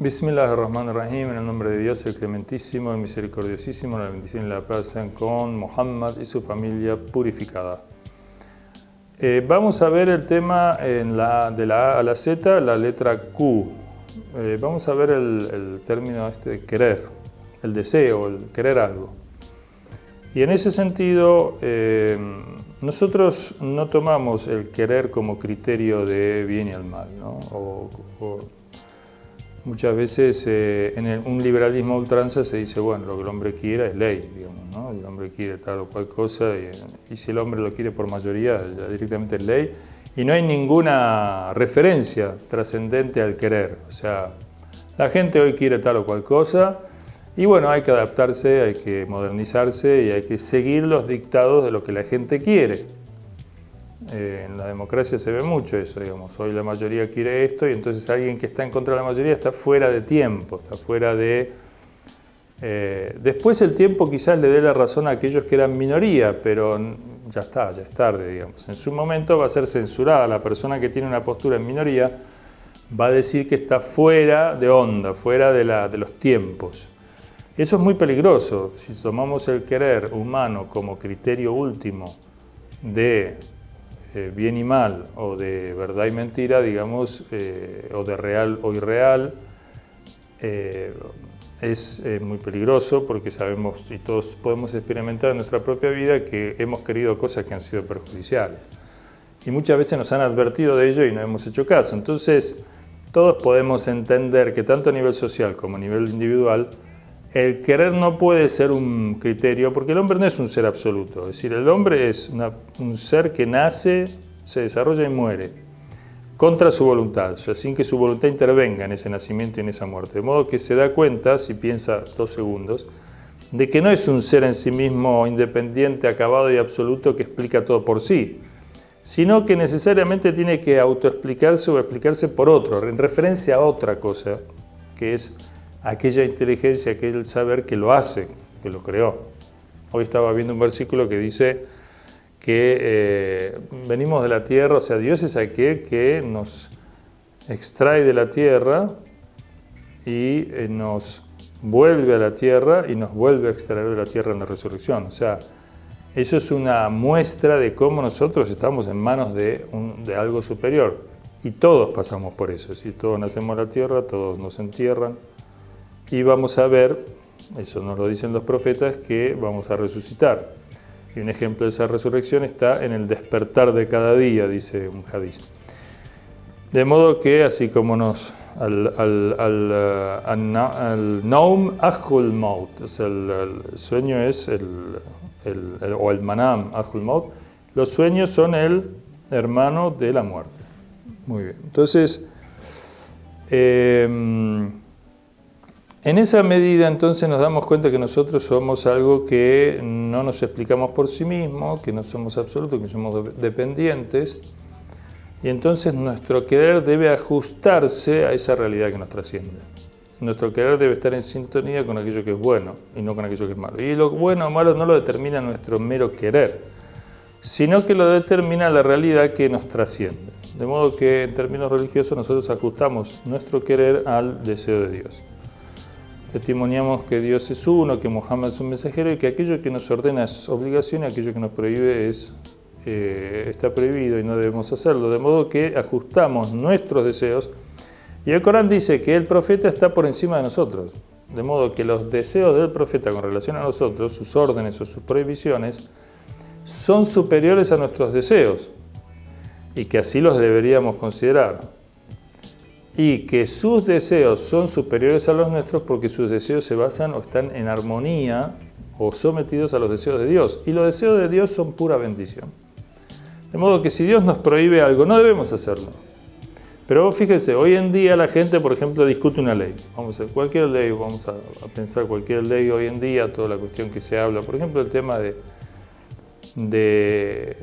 Bismillahirrahmanirrahim, en el nombre de Dios, el clementísimo, el misericordiosísimo, la bendición y la paz sean con Muhammad y su familia purificada. Vamos a ver el tema de la A a la Z, la letra Q. Vamos a ver el término de querer, el deseo, el querer algo. Y en ese sentido, nosotros no tomamos el querer como criterio de bien y el mal, ¿no? Muchas veces en un liberalismo a ultranza se dice, bueno, lo que el hombre quiera es ley, digamos, ¿no? El hombre quiere tal o cual cosa y si el hombre lo quiere por mayoría, ya directamente es ley. Y no hay ninguna referencia trascendente al querer. O sea, la gente hoy quiere tal o cual cosa y bueno, hay que adaptarse, hay que modernizarse y hay que seguir los dictados de lo que la gente quiere. En la democracia se ve mucho eso, digamos, hoy la mayoría quiere esto y entonces alguien que está en contra de la mayoría está fuera de tiempo, está fuera de... Después el tiempo quizás le dé la razón a aquellos que eran minoría, pero ya está, ya es tarde, digamos. En su momento va a ser censurada, la persona que tiene una postura en minoría va a decir que está fuera de onda, fuera de los tiempos. Eso es muy peligroso, si tomamos el querer humano como criterio último de bien y mal, o de verdad y mentira, digamos, o de real o irreal, es muy peligroso porque sabemos y todos podemos experimentar en nuestra propia vida que hemos querido cosas que han sido perjudiciales. Y muchas veces nos han advertido de ello y no hemos hecho caso. Entonces, todos podemos entender que tanto a nivel social como a nivel individual, el querer no puede ser un criterio, porque el hombre no es un ser absoluto. Es decir, el hombre es un ser que nace, se desarrolla y muere, contra su voluntad, o sea, sin que su voluntad intervenga en ese nacimiento y en esa muerte. De modo que se da cuenta, si piensa 2 segundos, de que no es un ser en sí mismo independiente, acabado y absoluto que explica todo por sí, sino que necesariamente tiene que autoexplicarse o explicarse por otro, en referencia a otra cosa, que es aquella inteligencia, aquel saber que lo hace, que lo creó. Hoy estaba viendo un versículo que dice que venimos de la tierra, o sea, Dios es aquel que nos extrae de la tierra y nos vuelve a la tierra y nos vuelve a extraer de la tierra en la resurrección. O sea, eso es una muestra de cómo nosotros estamos en manos de algo superior. Y todos pasamos por eso, ¿sí? Todos nacemos en la tierra, todos nos entierran. Y vamos a ver, eso nos lo dicen los profetas, que vamos a resucitar. Y un ejemplo de esa resurrección está en el despertar de cada día, dice un hadiz. De modo que, así como al naum ajul maut, o sea, el sueño es o el manam ajul maut, los sueños son el hermano de la muerte. Muy bien, entonces... en esa medida entonces nos damos cuenta que nosotros somos algo que no nos explicamos por sí mismos, que no somos absolutos, que somos dependientes, y entonces nuestro querer debe ajustarse a esa realidad que nos trasciende. Nuestro querer debe estar en sintonía con aquello que es bueno y no con aquello que es malo. Y lo bueno o malo no lo determina nuestro mero querer, sino que lo determina la realidad que nos trasciende. De modo que en términos religiosos nosotros ajustamos nuestro querer al deseo de Dios. Testimoniamos que Dios es uno, que Muhammad es un mensajero y que aquello que nos ordena es obligación y aquello que nos prohíbe está prohibido y no debemos hacerlo. De modo que ajustamos nuestros deseos y el Corán dice que el profeta está por encima de nosotros. De modo que los deseos del profeta con relación a nosotros, sus órdenes o sus prohibiciones, son superiores a nuestros deseos y que así los deberíamos considerar. Y que sus deseos son superiores a los nuestros porque sus deseos se basan o están en armonía o sometidos a los deseos de Dios. Y los deseos de Dios son pura bendición. De modo que si Dios nos prohíbe algo, no debemos hacerlo. Pero fíjese, hoy en día la gente, por ejemplo, discute una ley. Vamos a cualquier ley, vamos a pensar cualquier ley hoy en día, toda la cuestión que se habla. Por ejemplo, el tema de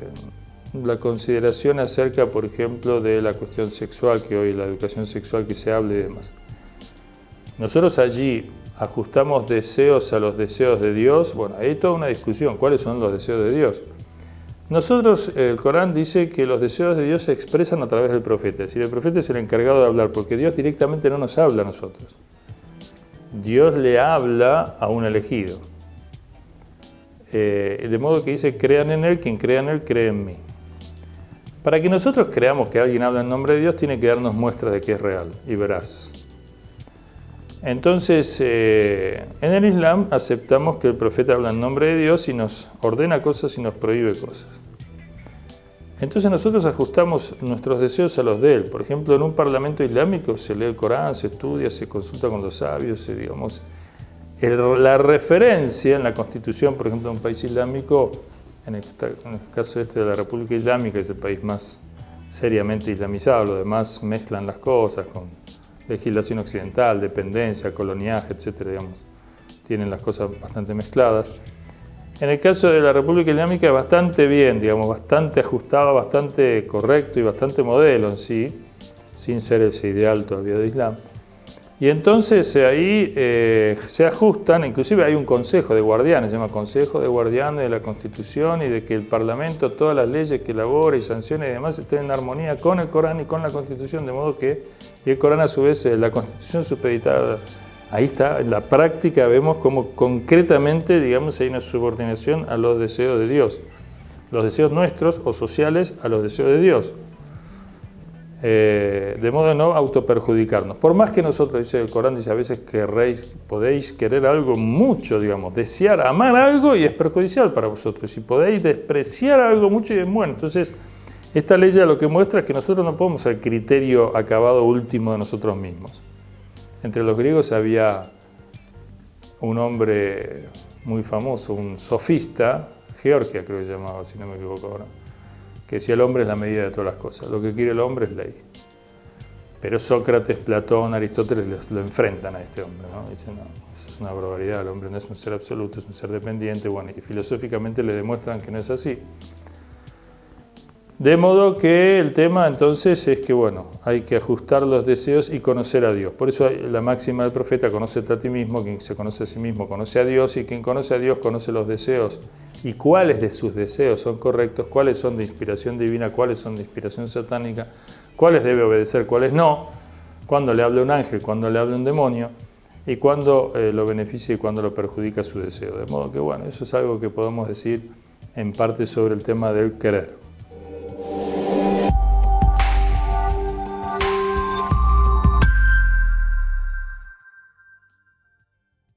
la consideración acerca, por ejemplo, de la cuestión sexual, que hoy la educación sexual que se hable y demás. Nosotros allí ajustamos deseos a los deseos de Dios. Bueno, hay toda una discusión, ¿cuáles son los deseos de Dios? Nosotros, el Corán dice que los deseos de Dios se expresan a través del profeta, es decir, el profeta es el encargado de hablar, porque Dios directamente no nos habla a nosotros. Dios le habla a un elegido. De modo que dice, crean en Él, quien crea en Él, cree en mí. Para que nosotros creamos que alguien habla en nombre de Dios, tiene que darnos muestras de que es real y veraz. Entonces, en el Islam aceptamos que el profeta habla en nombre de Dios y nos ordena cosas y nos prohíbe cosas. Entonces nosotros ajustamos nuestros deseos a los de él. Por ejemplo, en un parlamento islámico se lee el Corán, se estudia, se consulta con los sabios, la referencia en la constitución, por ejemplo, de un país islámico, en el caso de la República Islámica, que es el país más seriamente islamizado, los demás mezclan las cosas con legislación occidental, dependencia, coloniaje, etcétera, digamos, tienen las cosas bastante mezcladas. En el caso de la República Islámica, bastante bien, digamos, bastante ajustado, bastante correcto y bastante modelo en sí, sin ser ese ideal todavía de Islam. Y entonces ahí se ajustan, inclusive hay un consejo de guardianes, se llama Consejo de Guardianes de la Constitución, y de que el Parlamento, todas las leyes que elabora y sanciona y demás estén en armonía con el Corán y con la Constitución, de modo que, y el Corán a su vez, la Constitución supeditada. Ahí está, en la práctica vemos cómo concretamente, digamos, hay una subordinación a los deseos de Dios. Los deseos nuestros o sociales a los deseos de Dios. De modo de no autoperjudicarnos. Por más que nosotros, dice el Corán, dice a veces podéis querer algo mucho, digamos, desear, amar algo y es perjudicial para vosotros. Y podéis despreciar algo mucho y es bueno. Entonces, esta ley ya lo que muestra es que nosotros no podemos ser criterio acabado último de nosotros mismos. Entre los griegos había un hombre muy famoso, un sofista, Georgia creo que se llamaba, si no me equivoco ahora, que decía el hombre es la medida de todas las cosas, lo que quiere el hombre es ley. Pero Sócrates, Platón, Aristóteles lo enfrentan a este hombre, ¿no? Dicen, no, eso es una barbaridad, el hombre no es un ser absoluto, es un ser dependiente, bueno, y filosóficamente le demuestran que no es así. De modo que el tema entonces es que, bueno, hay que ajustar los deseos y conocer a Dios. Por eso la máxima del profeta, conócete a ti mismo, quien se conoce a sí mismo conoce a Dios, y quien conoce a Dios conoce los deseos. ¿Y cuáles de sus deseos son correctos? ¿Cuáles son de inspiración divina? ¿Cuáles son de inspiración satánica? ¿Cuáles debe obedecer? ¿Cuáles no? ¿Cuándo le habla un ángel? ¿Cuándo le habla un demonio? Y cuándo lo beneficia y cuándo lo perjudica su deseo. De modo que, bueno, eso es algo que podemos decir en parte sobre el tema del querer.